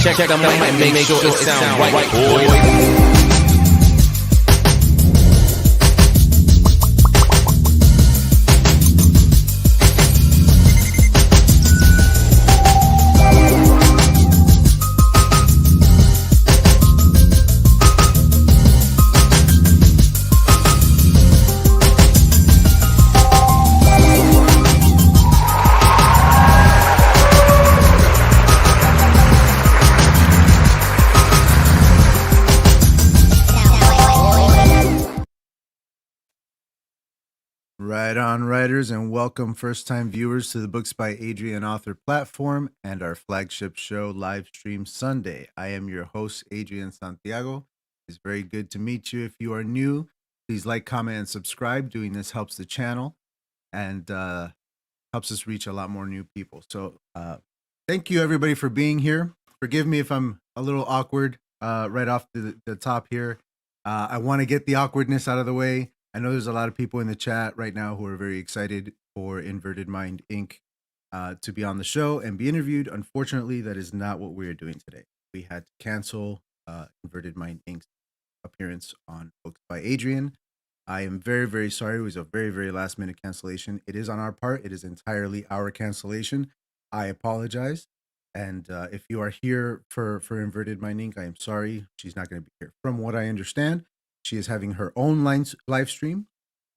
Check the mic, make sure it sound right, boy. Right on, writers, and welcome first-time viewers to the Books by Adrian author platform and our flagship show, Livestream Sunday. I am your host, Adrian Santiago. It's very good to meet you. If you are new, please like, comment, and subscribe. Doing this helps the channel and helps us reach a lot more new people. So thank you, everybody, for being here. Forgive me if I'm a little awkward right off the top here. I want to get the awkwardness out of the way. I know there's a lot of people in the chat right now who are very excited for Inverted Mind Inc. To be on the show and be interviewed. Unfortunately, that is not what we're doing today. We had to cancel Inverted Mind Inc.'s appearance on Books by Adrian. I am very, very sorry. It was a very, very last minute cancellation. It is on our part. It is entirely our cancellation. I apologize. And if you are here for Inverted Mind Inc., I am sorry. She's not going to be here. From what I understand, she is having her own live stream.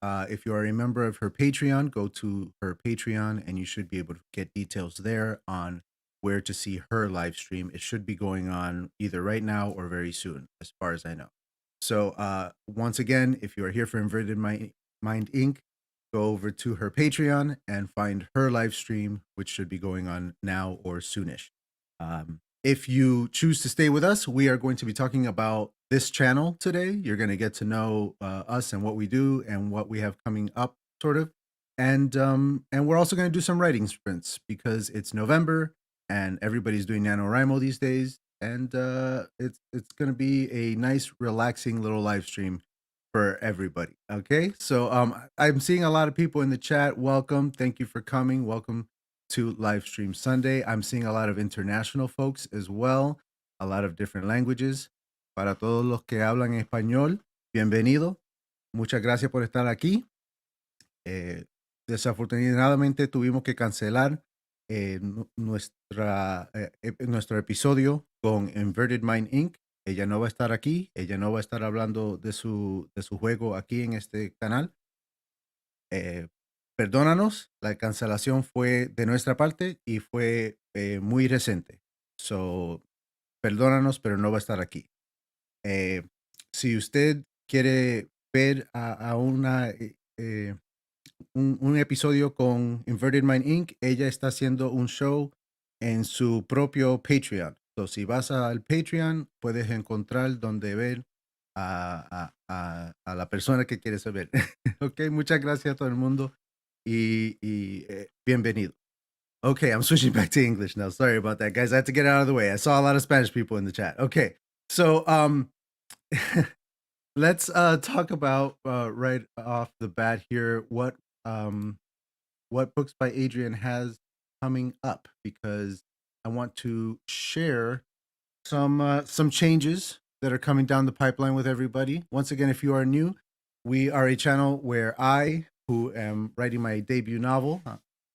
If you are a member of her Patreon, go to her Patreon and you should be able to get details there on where to see her live stream. It should be going on either right now or very soon, as far as I know. So once again, if you are here for Inverted Mind Inc., go over to her Patreon and find her live stream, which should be going on now or soonish. If you choose to stay with us, we are going to be talking about this channel today. You're going to get to know us and what we do and what we have coming up, sort of. And we're also going to do some writing sprints because it's November and everybody's doing NanoWrimo these days. And it's going to be a nice, relaxing little live stream for everybody. Okay, so I'm seeing a lot of people in the chat. Welcome. Thank you for coming. Welcome to Livestream Sunday. I'm seeing a lot of international folks as well, a lot of different languages. Para todos los que hablan español, bienvenido. Muchas gracias por estar aquí. Desafortunadamente tuvimos que cancelar nuestro episodio con Inverted Mind Inc. Ella no va a estar aquí, ella no va a estar hablando de su juego aquí en este canal. Perdónanos, la cancelación fue de nuestra parte y fue muy reciente. So, perdónanos, pero no va a estar aquí. Si usted quiere ver un episodio con Inverted Mind Inc., ella está haciendo un show en su propio Patreon. So, si vas al Patreon, puedes encontrar donde ver a la persona que quieres ver. Ok, muchas gracias a todo el mundo. Bienvenido. Okay, I'm switching back to English now. Sorry about that, guys. I had to get out of the way. I saw a lot of Spanish people in the chat. Okay, so let's talk about right off the bat here what Books by Adrian has coming up, because I want to share some changes that are coming down the pipeline with everybody. Once again, if you are new, we are a channel where I, who am writing my debut novel,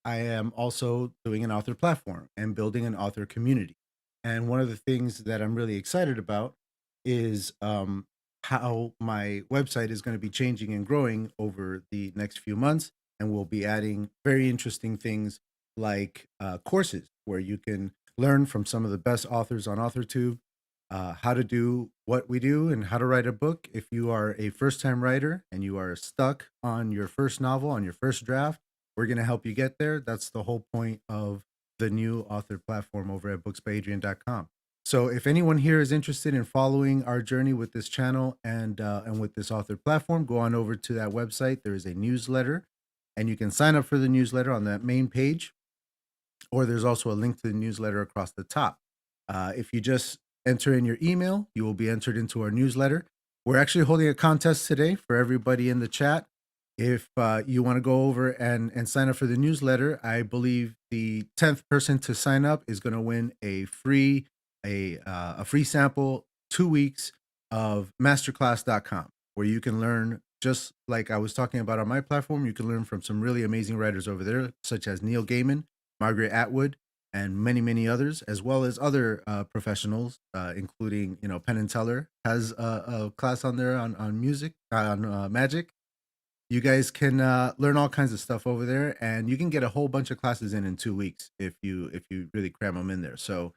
I am also doing an author platform and building an author community. And one of the things that I'm really excited about is how my website is going to be changing and growing over the next few months. And we'll be adding very interesting things like courses where you can learn from some of the best authors on AuthorTube, how to do what we do and how to write a book. If you are a first-time writer and you are stuck on your first novel, on your first draft, we're going to help you get there. That's the whole point of the new author platform over at booksbyadrian.com. So if anyone here is interested in following our journey with this channel and with this author platform, go on over to that website. There is a newsletter, and you can sign up for the newsletter on that main page, or there's also a link to the newsletter across the top. If you just enter in your email, you will be entered into our newsletter. We're actually holding a contest today for everybody in the chat. If you want to go over and sign up for the newsletter, I believe the 10th person to sign up is going to win a free a free sample, 2 weeks of masterclass.com, where you can learn just like I was talking about on my platform. You can learn from some really amazing writers over there, such as Neil Gaiman, Margaret Atwood, and many, many others, as well as other professionals, including Penn and Teller has a class on there on music on magic. You guys can learn all kinds of stuff over there, and you can get a whole bunch of classes in 2 weeks if you really cram them in there. So,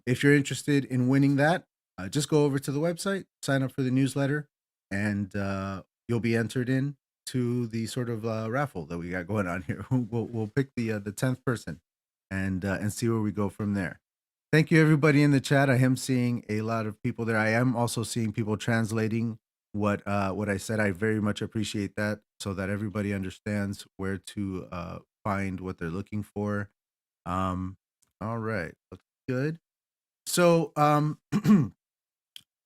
if you're interested in winning that, just go over to the website, sign up for the newsletter, and you'll be entered in to the sort of raffle that we got going on here. We'll pick the 10th person, and see where we go from there. Thank you, everybody in the chat. I am seeing a lot of people there. I am also seeing people translating what I said. I very much appreciate that, so that everybody understands where to find what they're looking for. All right, looks good. So,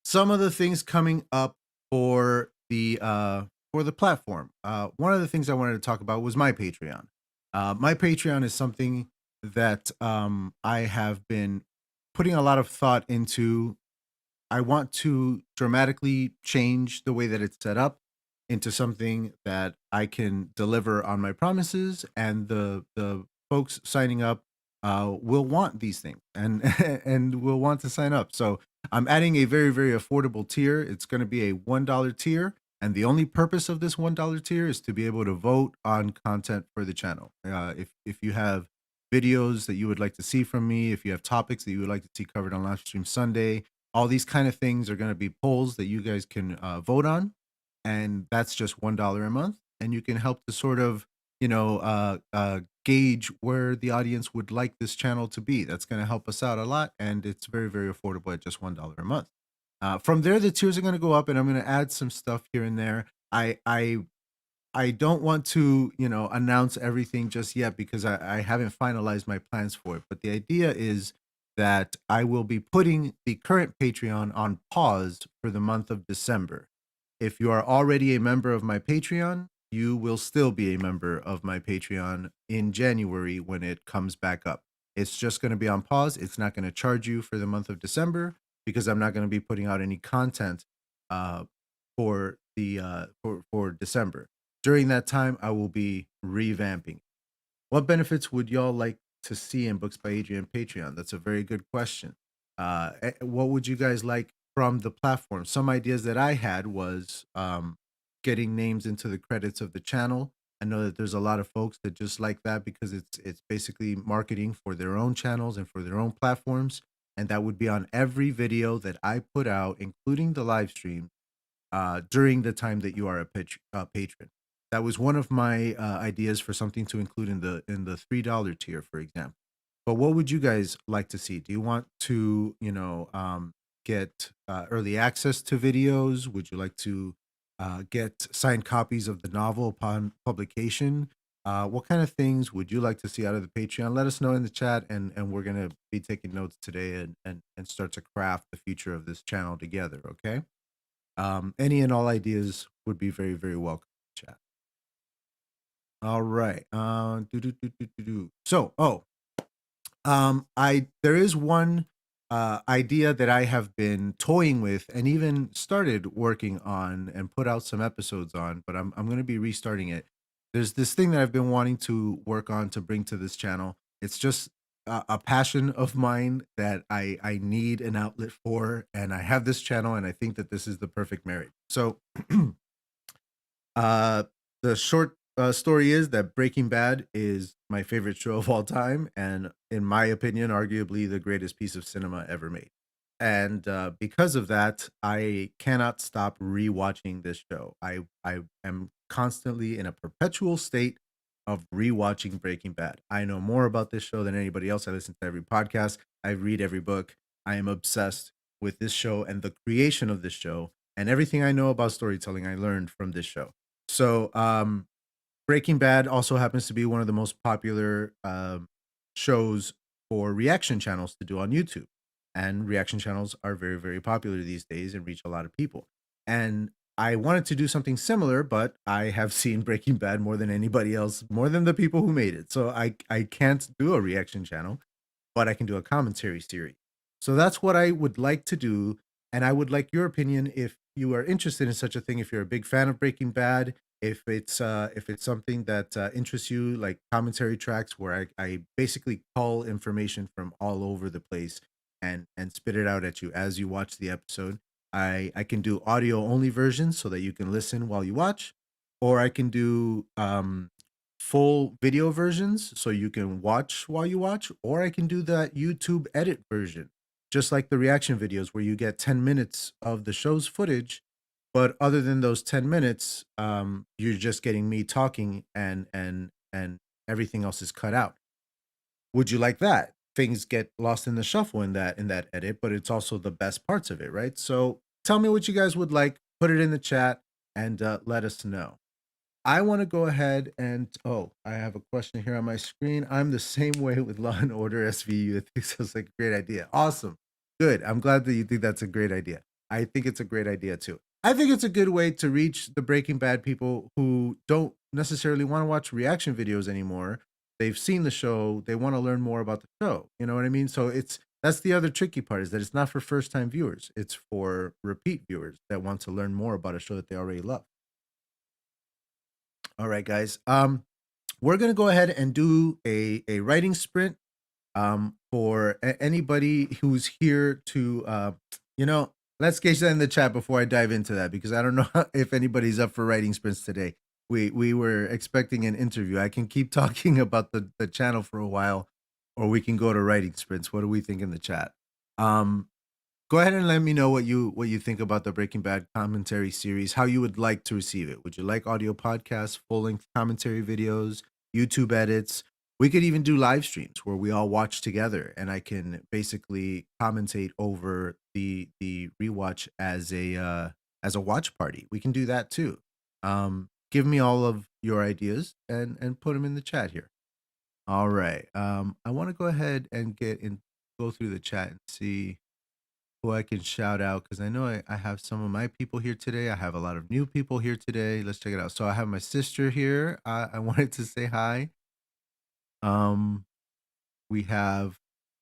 some of the things coming up for the platform. One of the things I wanted to talk about was my Patreon. My Patreon is something that I have been putting a lot of thought into. I want to dramatically change the way that it's set up into something that I can deliver on my promises, and the folks signing up will want these things and and will want to sign up. So I'm adding a very, very affordable tier. It's going to be a $1 tier, and the only purpose of this $1 tier is to be able to vote on content for the channel. If you have videos that you would like to see from me, if you have topics that you would like to see covered on Livestream Sunday, all these kind of things are going to be polls that you guys can vote on, and that's just $1 a month, and you can help to sort of gauge where the audience would like this channel to be. That's going to help us out a lot, and it's very, very affordable at just $1 a month. From there, the tiers are going to go up, and I'm going to add some stuff here and there. I don't want to, announce everything just yet because I haven't finalized my plans for it. But the idea is that I will be putting the current Patreon on pause for the month of December. If you are already a member of my Patreon, you will still be a member of my Patreon in January when it comes back up. It's just going to be on pause. It's not going to charge you for the month of December because I'm not going to be putting out any content for for December. During that time, I will be revamping. What benefits would y'all like to see in Books by Adrian Patreon? That's a very good question. What would you guys like from the platform? Some ideas that I had was getting names into the credits of the channel. I know that there's a lot of folks that just like that because it's basically marketing for their own channels and for their own platforms. And that would be on every video that I put out, including the live stream, during the time that you are a patron. That was one of my ideas for something to include in the $3 tier, for example. But what would you guys like to see? Do you want to, get early access to videos? Would you like to get signed copies of the novel upon publication? What kind of things would you like to see out of the Patreon? Let us know in the chat, and we're gonna be taking notes today and start to craft the future of this channel together. Okay. Any and all ideas would be very, very welcome in the chat. All right. So, there is one idea that I have been toying with and even started working on and put out some episodes on, but I'm going to be restarting it. There's this thing that I've been wanting to work on to bring to this channel. It's just a passion of mine that I need an outlet for, and I have this channel, and I think that this is the perfect marriage. So, the short story is that Breaking Bad is my favorite show of all time, and in my opinion, arguably the greatest piece of cinema ever made. And because of that, I cannot stop rewatching this show. I am constantly in a perpetual state of rewatching Breaking Bad. I know more about this show than anybody else. I listen to every podcast. I read every book. I am obsessed with this show and the creation of this show, and everything I know about storytelling I learned from this show. So, Breaking Bad also happens to be one of the most popular shows for reaction channels to do on YouTube. And reaction channels are very, very popular these days and reach a lot of people. And I wanted to do something similar, but I have seen Breaking Bad more than anybody else, more than the people who made it. So I can't do a reaction channel, but I can do a commentary series. So that's what I would like to do, and I would like your opinion if you are interested in such a thing, if you're a big fan of Breaking Bad, if it's something that, interests you, like commentary tracks where I basically cull information from all over the place and spit it out at you as you watch the episode. I can do audio only versions so that you can listen while you watch, or I can do, full video versions so you can watch while you watch, or I can do that YouTube edit version, just like the reaction videos where you get 10 minutes of the show's footage, but other than those 10 minutes, you're just getting me talking and everything else is cut out. Would you like that? Things get lost in the shuffle in that edit, but it's also the best parts of it, right? So tell me what you guys would like, put it in the chat, and let us know. I want to go ahead and oh, I have a question here on my screen. I'm the same way with Law and Order SVU. I think sounds like a great idea. Awesome. Good. I'm glad that you think that's a great idea. I think it's a great idea too. I think it's a good way to reach the Breaking Bad people who don't necessarily want to watch reaction videos anymore. They've seen the show, they want to learn more about the show. You know what I mean? So it's that's the other tricky part is that it's not for first-time viewers. It's for repeat viewers that want to learn more about a show that they already love. All right, guys. We're gonna go ahead and do a writing sprint. For anybody who's here to, you know, let's get that in the chat before I dive into that because I don't know if anybody's up for writing sprints today. We were expecting an interview. I can keep talking about the channel for a while, or we can go to writing sprints. What do we think in the chat? Um, Go ahead and let me know what you think about the Breaking Bad commentary series, how you would like to receive it. Would you like audio podcasts, full-length commentary videos, YouTube edits? We could even do live streams where we all watch together and I can basically commentate over the rewatch as a watch party. We can do that too. Give me all of your ideas and put them in the chat here. All right. I want to go ahead and go through the chat and see who I can shout out because I know I have some of my people here today. I have a lot of new people here today. Let's check it out. So I have my sister here. I wanted to say hi. Um, we have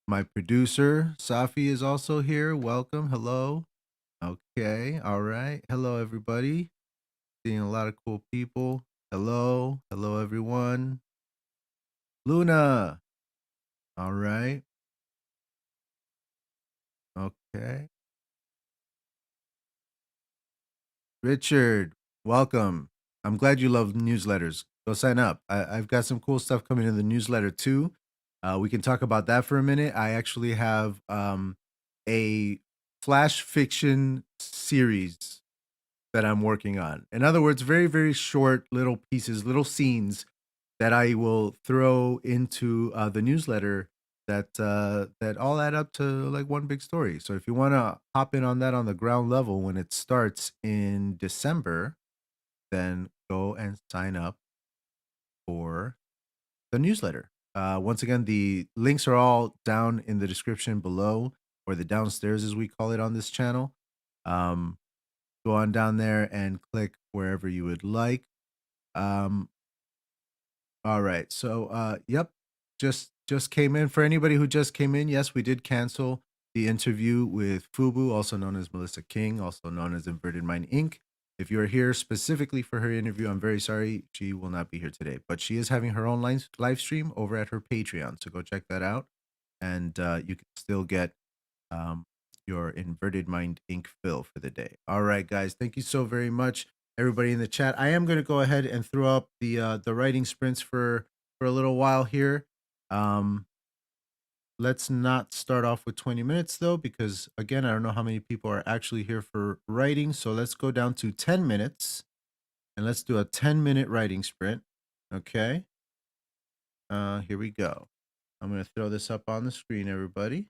my producer, Safi, is also here. Welcome. Hello. Okay. All right. Hello, everybody. Seeing a lot of cool people. Hello. Hello, everyone. Luna. All right. Okay. Richard, welcome. I'm glad you love newsletters. Go sign up. I've got some cool stuff coming in the newsletter too. We can talk about that for a minute. I actually have a flash fiction series that I'm working on. In other words, very, very short little pieces, little scenes that I will throw into the newsletter that all add up to like one big story. So if you want to hop in on that on the ground level when it starts in December, then go and sign up for the newsletter. Once again, the links are all down in the description below, or the downstairs as we call it on this channel. Um, Go on down there and click wherever you would like. Um, All right. So, yep, just came in. For anybody who just came in, yes, we did cancel the interview with Fubu, also known as Melissa King, also known as Inverted Mind Inc. If you're here specifically for her interview, I'm very sorry she will not be here today, but she is having her own live stream over at her Patreon. So go check that out, and you can still get um, your Inverted Mind Inc. fill for the day. All right, guys, thank you so very much, everybody in the chat. I am going to go ahead and throw up the writing sprints for a little while here. Let's not start off with 20 minutes though, because again, I don't know how many people are actually here for writing. So let's go down to 10 minutes and let's do a 10-minute writing sprint. Okay. Here we go. I'm going to throw this up on the screen, everybody.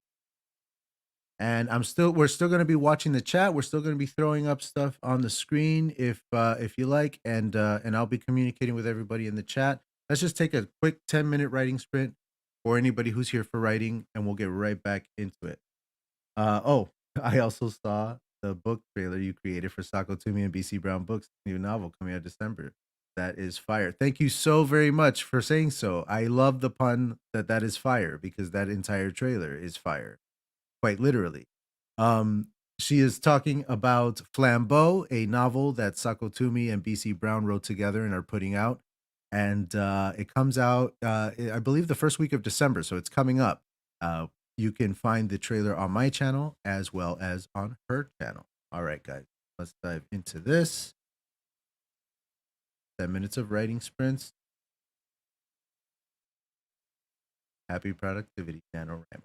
And we're still going to be watching the chat. We're still going to be throwing up stuff on the screen if you like, and I'll be communicating with everybody in the chat. Let's just take a quick 10-minute writing sprint for anybody who's here for writing, and we'll get right back into it. Oh, I also saw the book trailer you created for Sako Toomey and BC Brown Books' new novel coming out December. That is fire. Thank you so very much for saying so. I love the pun that is fire because that entire trailer is fire. quite literally. Um, she is talking about Flambeau, a novel that Sako Toomey and BC Brown wrote together and are putting out. And it comes out, I believe, the first week of December. So it's coming up. You can find the trailer on my channel as well as on her channel. All right, guys, let's dive into this. 10 minutes of writing sprints. Happy productivity, NanoWrimo.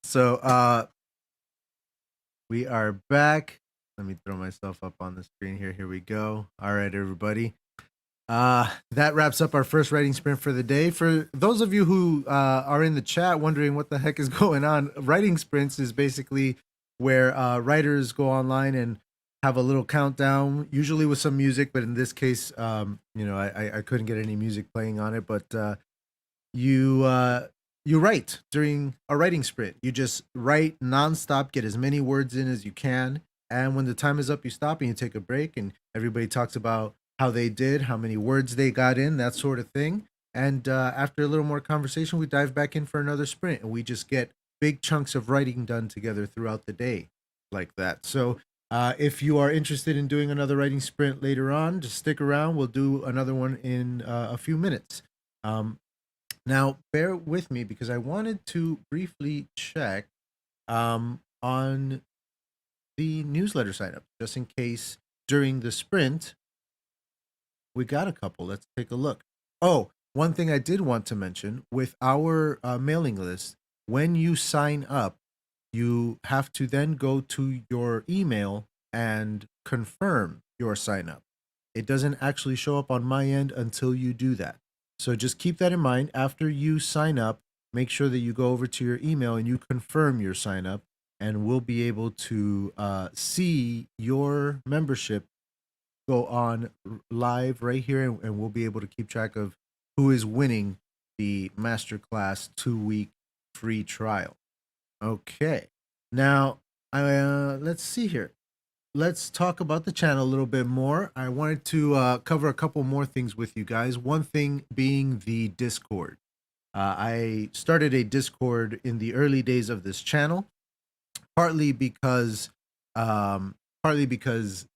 So we are back. Let me throw myself up on the screen here. Here we go. All right, everybody. That wraps up our first writing sprint for the day. For those of you who are in the chat wondering what the heck is going on, writing sprints is basically where writers go online and have a little countdown, usually with some music, but in this case, I couldn't get any music playing on it, but you write during a writing sprint. You just write nonstop, get as many words in as you can, and when the time is up, you stop and you take a break, and everybody talks about how they did, how many words they got in, that sort of thing. And after a little more conversation, we dive back in for another sprint, and we just get big chunks of writing done together throughout the day, like that. So if you are interested in doing another writing sprint later on, just stick around. We'll do another one in a few minutes. Now, bear with me because I wanted to briefly check on the newsletter sign up just in case during the sprint we got a couple. Let's take a look. Oh, one thing I did want to mention with our mailing list, when you sign up, you have to then go to your email and confirm your sign up. It doesn't actually show up on my end until you do that. So just keep that in mind. After you sign up, make sure that you go over to your email and you confirm your sign up, and we'll be able to see your membership go on live right here, and we'll be able to keep track of who is winning the masterclass 2-week free trial. Okay. Now, let's see here. Let's talk about the channel a little bit more. I wanted to cover a couple more things with you guys. One thing being the Discord. I started a Discord in the early days of this channel, partly because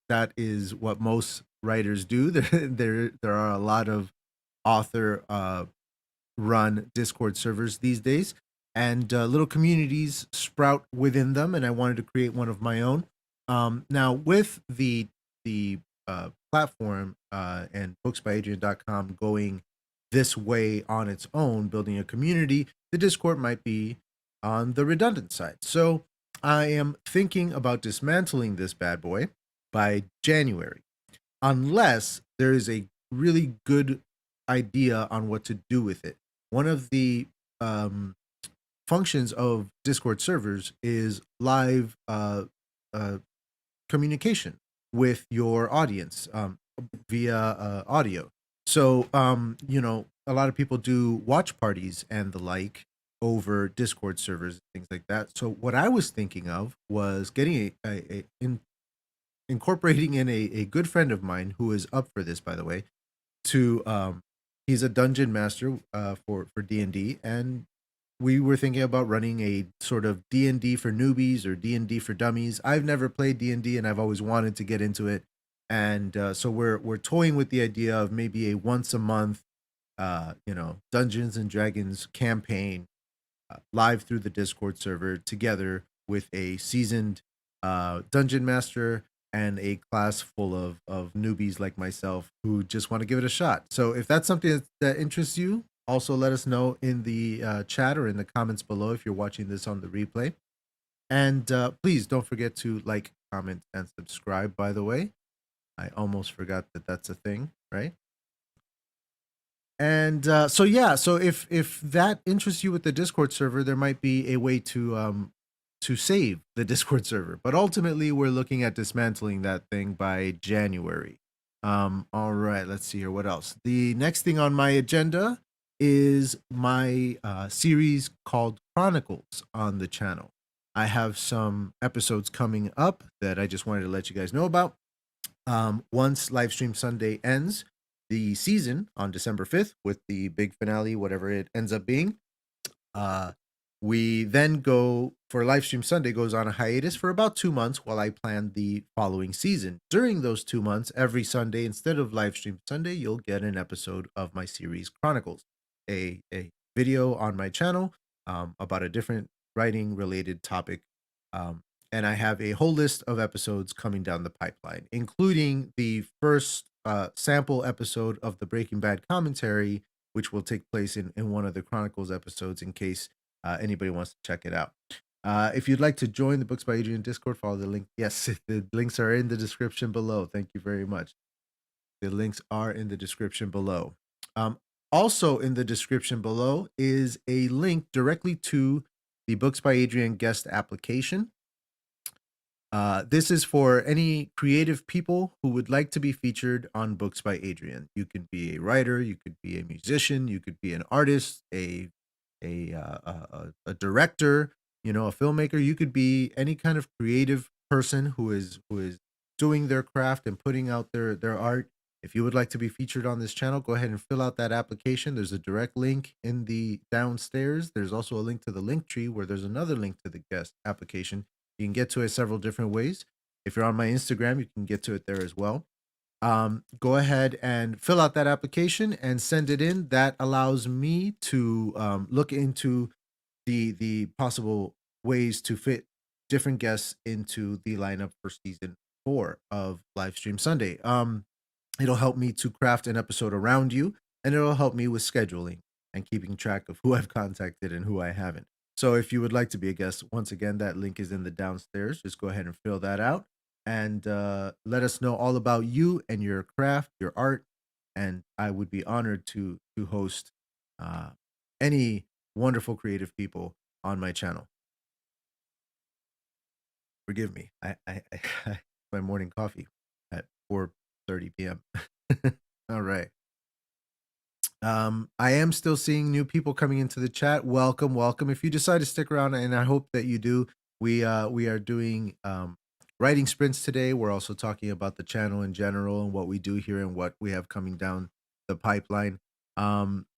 that is what most writers do. There are a lot of author run Discord servers these days, and little communities sprout within them, and I wanted to create one of my own. Now, with the platform and booksbyadrian.com going this way on its own, building a community, the Discord might be on the redundant side. So I am thinking about dismantling this bad boy by January, unless there is a really good idea on what to do with it. One of the functions of Discord servers is live communication with your audience via audio. So, a lot of people do watch parties and the like over Discord servers, things like that. So, what I was thinking of was getting incorporating in a good friend of mine who is up for this, by the way. To he's a dungeon master for D&D, and we were thinking about running a sort of D&D for newbies or D&D for dummies. I've never played D&D, and I've always wanted to get into it, and so we're toying with the idea of maybe a once a month, Dungeons and Dragons campaign live through the Discord server together with a seasoned dungeon master and a class full of newbies like myself who just want to give it a shot. So if that's something that interests you, also let us know in the chat or in the comments below if you're watching this on the replay. And please don't forget to like, comment, and subscribe, by the way. I almost forgot that that's a thing, right? And so if that interests you with the Discord server, there might be a way to save the Discord server. But ultimately, we're looking at dismantling that thing by January. All right, let's see here. What else? The next thing on my agenda is my series called Chronicles on the channel. I have some episodes coming up that I just wanted to let you guys know about. Once Livestream Sunday ends the season on December 5th with the big finale, whatever it ends up being, we then go for Livestream Sunday goes on a hiatus for about 2 months while I plan the following season. During those 2 months, every Sunday, instead of Livestream Sunday, you'll get an episode of my series Chronicles, a video on my channel about a different writing related topic. And I have a whole list of episodes coming down the pipeline, including the first sample episode of the Breaking Bad commentary which will take place in one of the Chronicles episodes in case anybody wants to check it out. If you'd like to join the Books by Adrian Discord, follow the link. Yes, the links are in the description below. Thank you very much. The links are in the description below. Um, Also, in the description below is a link directly to the Books by Adrian guest application. This is for any creative people who would like to be featured on Books by Adrian. You could be a writer, you could be a musician, you could be an artist, a director, you know, a filmmaker. You could be any kind of creative person who is doing their craft and putting out their art. If you would like to be featured on this channel, go ahead and fill out that application. There's a direct link in the downstairs. There's also a link to the link tree where there's another link to the guest application. You can get to it several different ways. If you're on my Instagram, you can get to it there as well. Go ahead and fill out that application and send it in. That allows me to look into the possible ways to fit different guests into the lineup for season 4 of Livestream Sunday. It'll help me to craft an episode around you, and it'll help me with scheduling and keeping track of who I've contacted and who I haven't. So if you would like to be a guest, once again, that link is in the downstairs. Just go ahead and fill that out and let us know all about you and your craft, your art, and I would be honored to host uh, any wonderful creative people on my channel. Forgive me, I my morning coffee at 4:30 p.m. All right. I am still seeing new people coming into the chat. Welcome, welcome. If you decide to stick around, and I hope that you do, we are doing writing sprints today. We're also talking about the channel in general and what we do here and what we have coming down the pipeline.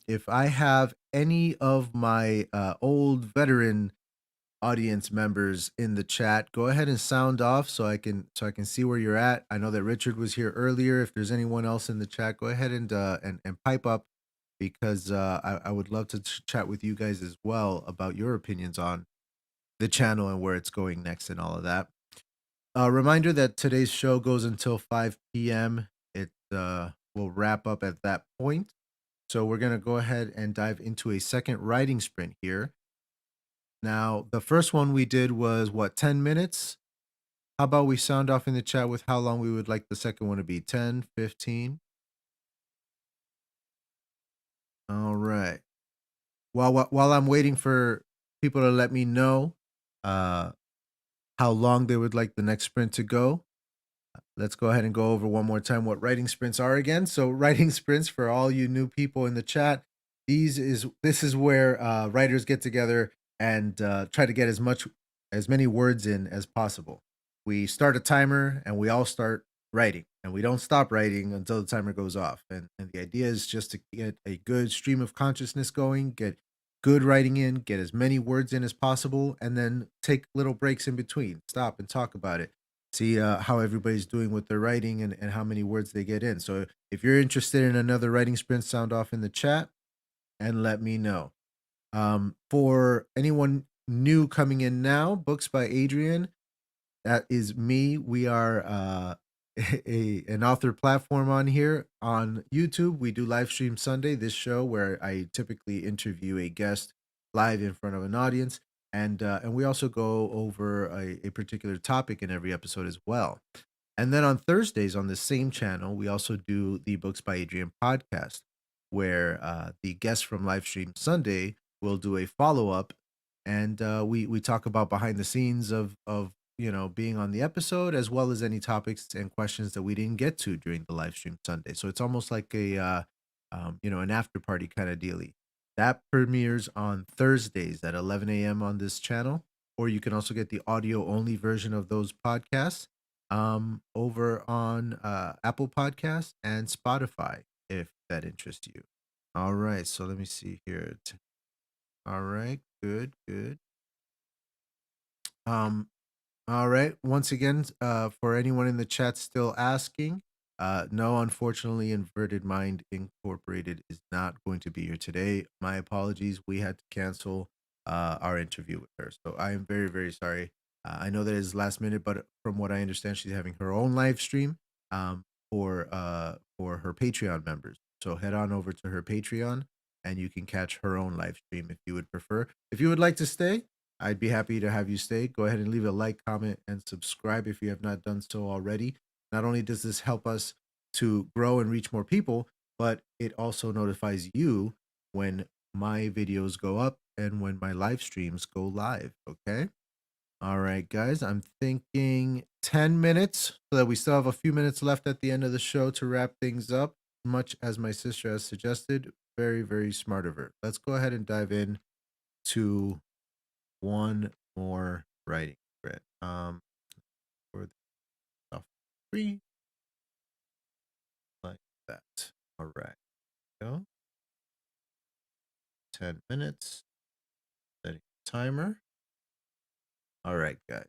If I have any of my old veteran audience members in the chat, go ahead and sound off so I can see where you're at. I know that Richard was here earlier. If there's anyone else in the chat, go ahead and pipe up because I would love to chat with you guys as well about your opinions on the channel and where it's going next and all of that. Reminder that today's show goes until 5 p.m. It will wrap up at that point. So we're going to go ahead and dive into a second writing sprint here. Now, the first one we did was what, 10 minutes? How about we sound off in the chat with how long we would like the second one to be? 10, 15? All right. While I'm waiting for people to let me know uh, how long they would like the next sprint to go, let's go ahead and go over one more time what writing sprints are again. So writing sprints, for all you new people in the chat, this is where writers get together and try to get as many words in as possible. We start a timer and we all start writing, and we don't stop writing until the timer goes off. And the idea is just to get a good stream of consciousness going, get good writing in, get as many words in as possible, and then take little breaks in between, stop and talk about it, see how everybody's doing with their writing and how many words they get in. So if you're interested in another writing sprint, sound off in the chat and let me know. For anyone new coming in now, Books by Adrian, that is me. We are an author platform on here on YouTube. We do Livestream Sunday, this show where I typically interview a guest live in front of an audience, and we also go over a particular topic in every episode as well. And then on Thursdays on the same channel, we also do the Books by Adrian podcast, where the guest from Livestream Sunday will do a follow up, and we talk about behind the scenes of being on the episode, as well as any topics and questions that we didn't get to during the Livestream Sunday. So it's almost like a an after party kind of dealy. That premieres on Thursdays at 11 a.m. on this channel, or you can also get the audio only version of those podcasts over on Apple Podcasts and Spotify, if that interests you. All right, so let me see here. All right, good, good. Um, all right. Once again, for anyone in the chat still asking, no, unfortunately, Inverted Mind Incorporated is not going to be here today. My apologies. We had to cancel our interview with her. So I am very, very sorry. I know that is last minute, but from what I understand, she's having her own live stream for her Patreon members. So head on over to her Patreon and you can catch her own live stream if you would prefer. If you would like to stay, I'd be happy to have you stay. Go ahead and leave a like, comment, and subscribe if you have not done so already. Not only does this help us to grow and reach more people, but it also notifies you when my videos go up and when my live streams go live. Okay. All right, guys. I'm thinking 10 minutes so that we still have a few minutes left at the end of the show to wrap things up, much as my sister has suggested. Very, very smart of her. Let's go ahead and dive in to one more writing thread. For the stuff free like that. All right. Go. 10 minutes. Setting timer. All right, guys.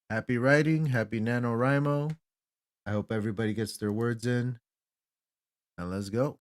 Happy writing. Happy NanoWrimo. I hope everybody gets their words in. And let's go.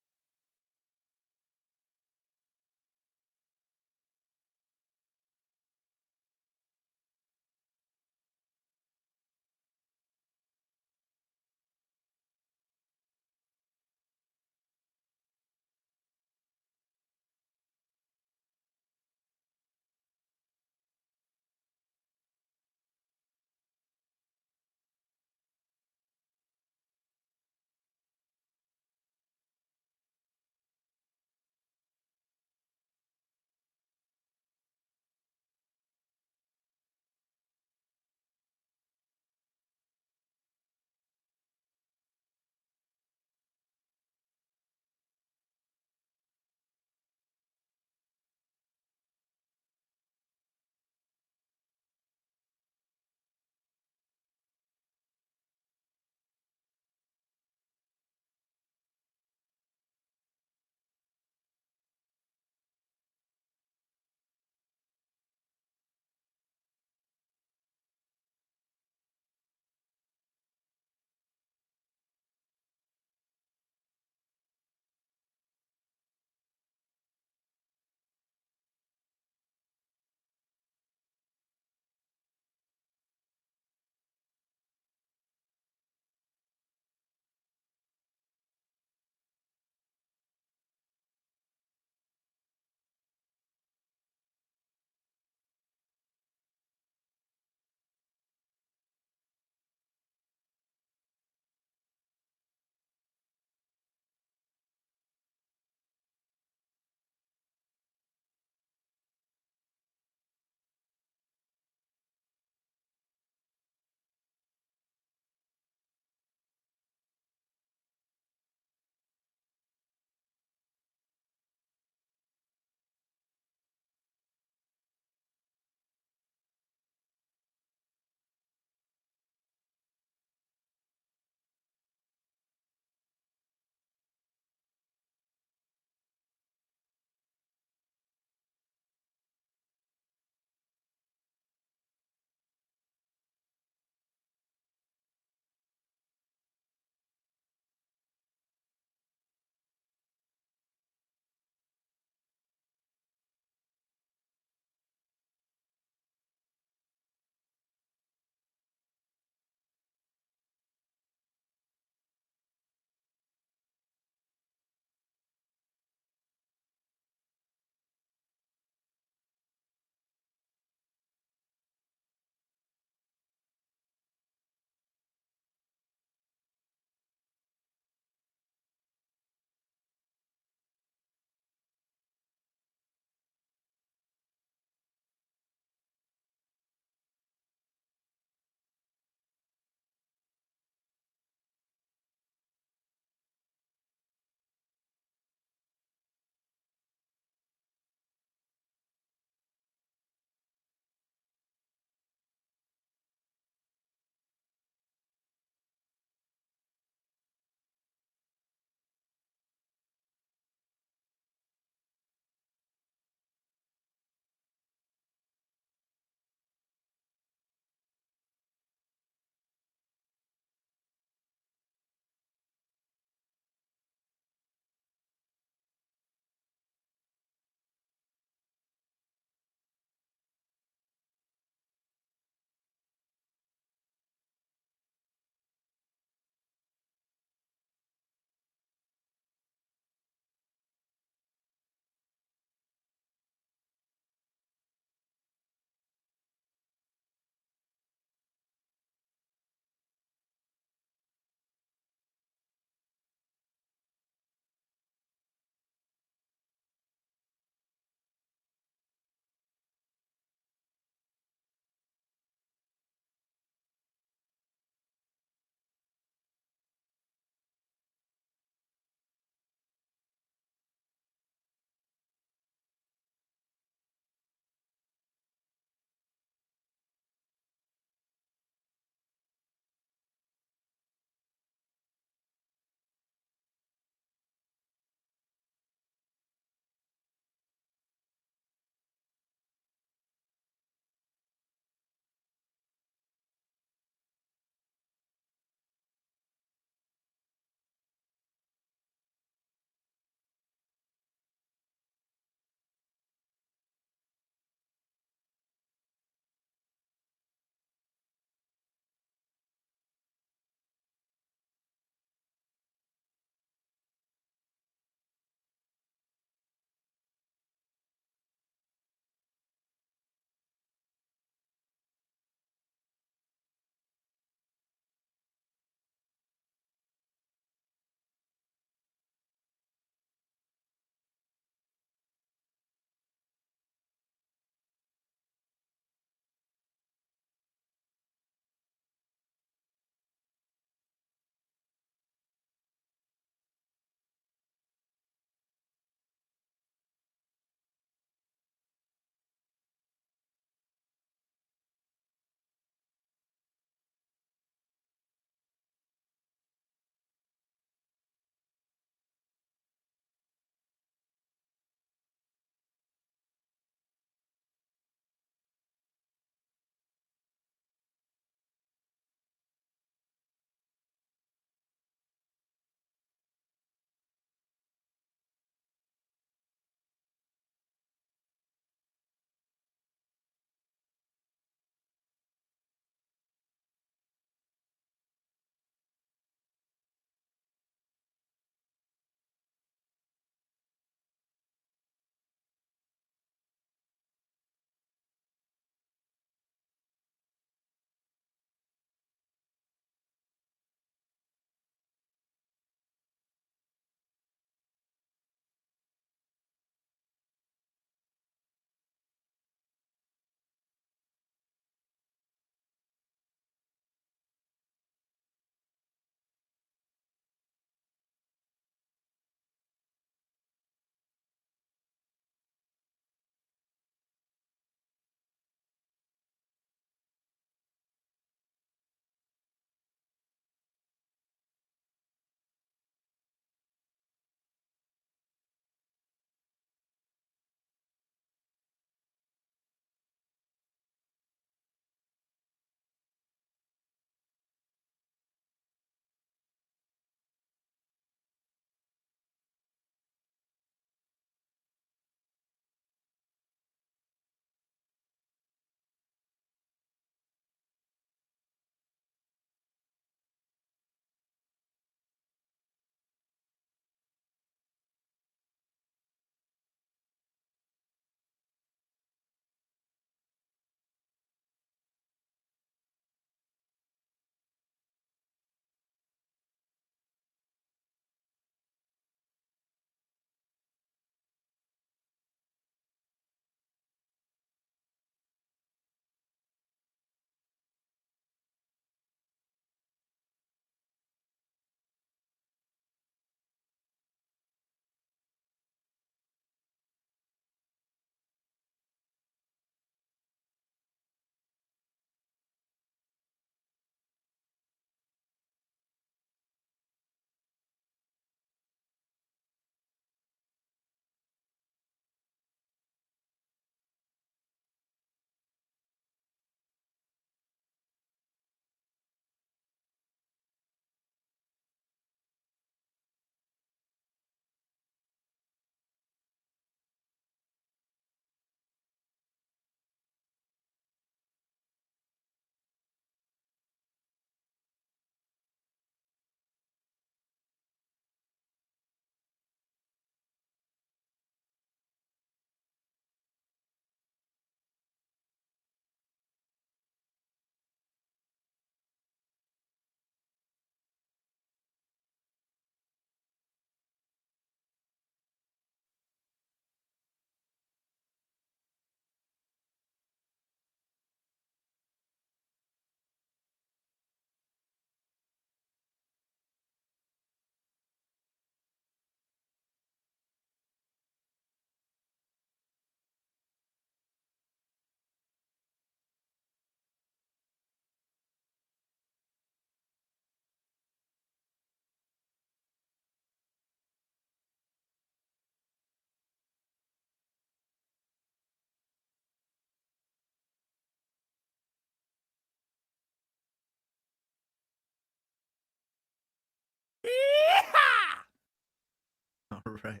right.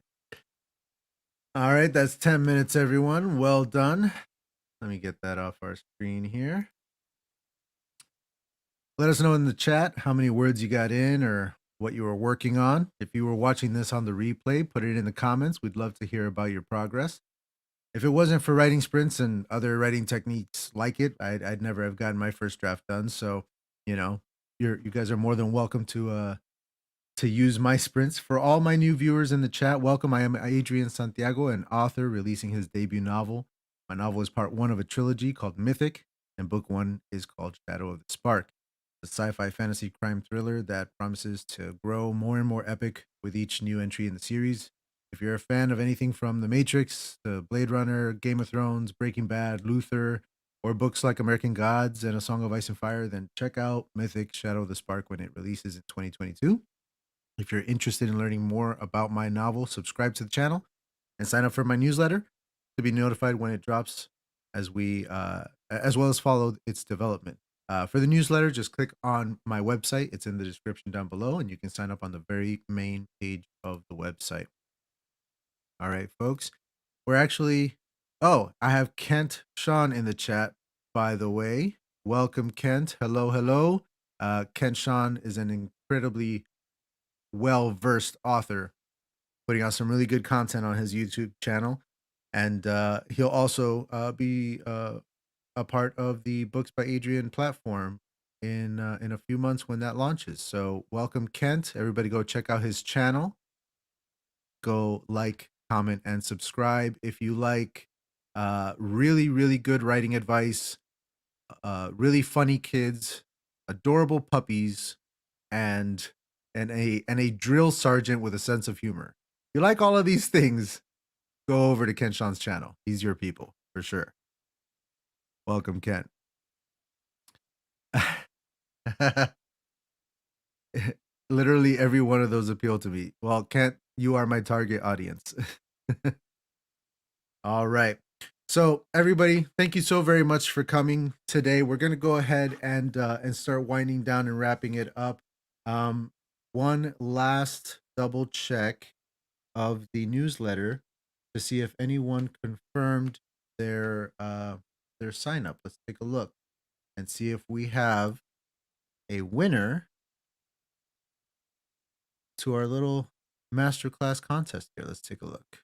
All right, that's 10 minutes, everyone. Well done. Let me get that off our screen here. Let us know in the chat how many words you got in or what you were working on. If you were watching this on the replay, put it in the comments. We'd love to hear about your progress. If it wasn't for writing sprints and other writing techniques like it, I'd never have gotten my first draft done. So, you guys are more than welcome to use my sprints. For all my new viewers in the chat, welcome. I am Adrian Santiago, an author releasing his debut novel. My novel is part one of a trilogy called Mythic, and book one is called Shadow of the Spark, a sci-fi fantasy crime thriller that promises to grow more and more epic with each new entry in the series. If you're a fan of anything from The Matrix to Blade Runner, Game of Thrones, Breaking Bad, Luther, or books like American Gods and A Song of Ice and Fire, then check out Mythic, Shadow of the Spark when it releases in 2022. If you're interested in learning more about my novel, subscribe to the channel and sign up for my newsletter to be notified when it drops, as well as follow its development. For the newsletter, just click on my website. It's in the description down below, and you can sign up on the very main page of the website. All right, folks. I have Kent Sean in the chat, by the way. Welcome, Kent. Hello, hello. Kent Sean is an incredibly well-versed author, putting out some really good content on his YouTube channel, and he'll also be a part of the Books by Adrian platform in a few months when that launches. So welcome, Kent. Everybody go check out his channel. Go like, comment, and subscribe if you like really, really good writing advice, really funny kids, adorable puppies, and a drill sergeant with a sense of humor. If you like all of these things, go over to Ken Sean's channel. He's your people for sure. Welcome, Ken. Literally every one of those appeal to me. Well, Kent, you are my target audience. All right. So everybody, thank you so very much for coming today. We're going to go ahead and start winding down and wrapping it up. One last double check of the newsletter to see if anyone confirmed their sign up. Let's take a look and see if we have a winner to our little masterclass contest here. Let's take a look.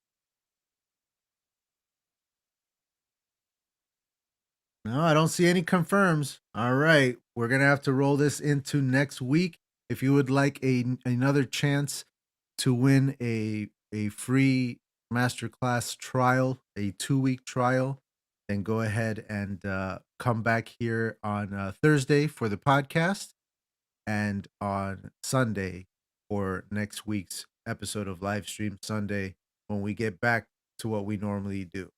No, I don't see any confirms. All right, we're gonna have to roll this into next week. If you would like another chance to win a free masterclass trial, a 2-week trial, then go ahead and come back here on Thursday for the podcast, and on Sunday for next week's episode of Livestream Sunday, when we get back to what we normally do.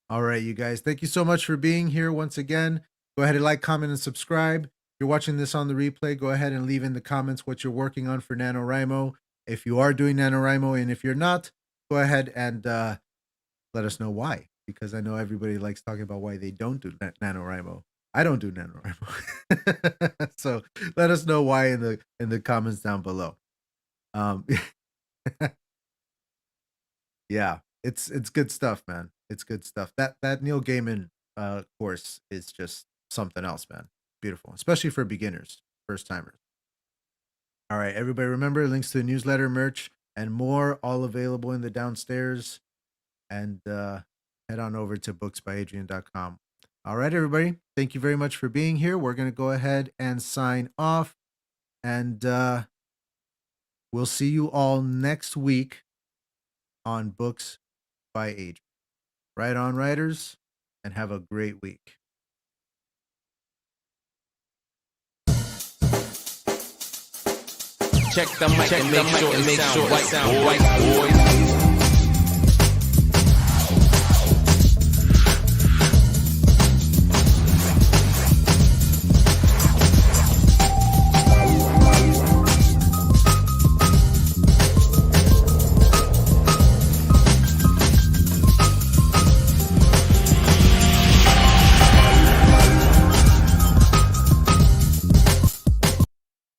All right, you guys, thank you so much for being here once again. Go ahead and like, comment, and subscribe. If you're watching this on the replay, go ahead and leave in the comments what you're working on for NanoWrimo. If you are doing NanoWrimo, and if you're not, go ahead and let us know why, because I know everybody likes talking about why they don't do NanoWrimo. I don't do NanoWrimo. So let us know why in the comments down below. Yeah, it's good stuff, man. It's good stuff. That Neil Gaiman course is just something else, man. Beautiful, especially for beginners, first timers. All right, everybody, remember, links to the newsletter, merch, and more, all available in the downstairs. And head on over to booksbyadrian.com. All right, everybody, thank you very much for being here. We're going to go ahead and sign off, and we'll see you all next week on Books by Adrian. Write on, writers, and have a great week. Check the mic and make sure it sound right, boys.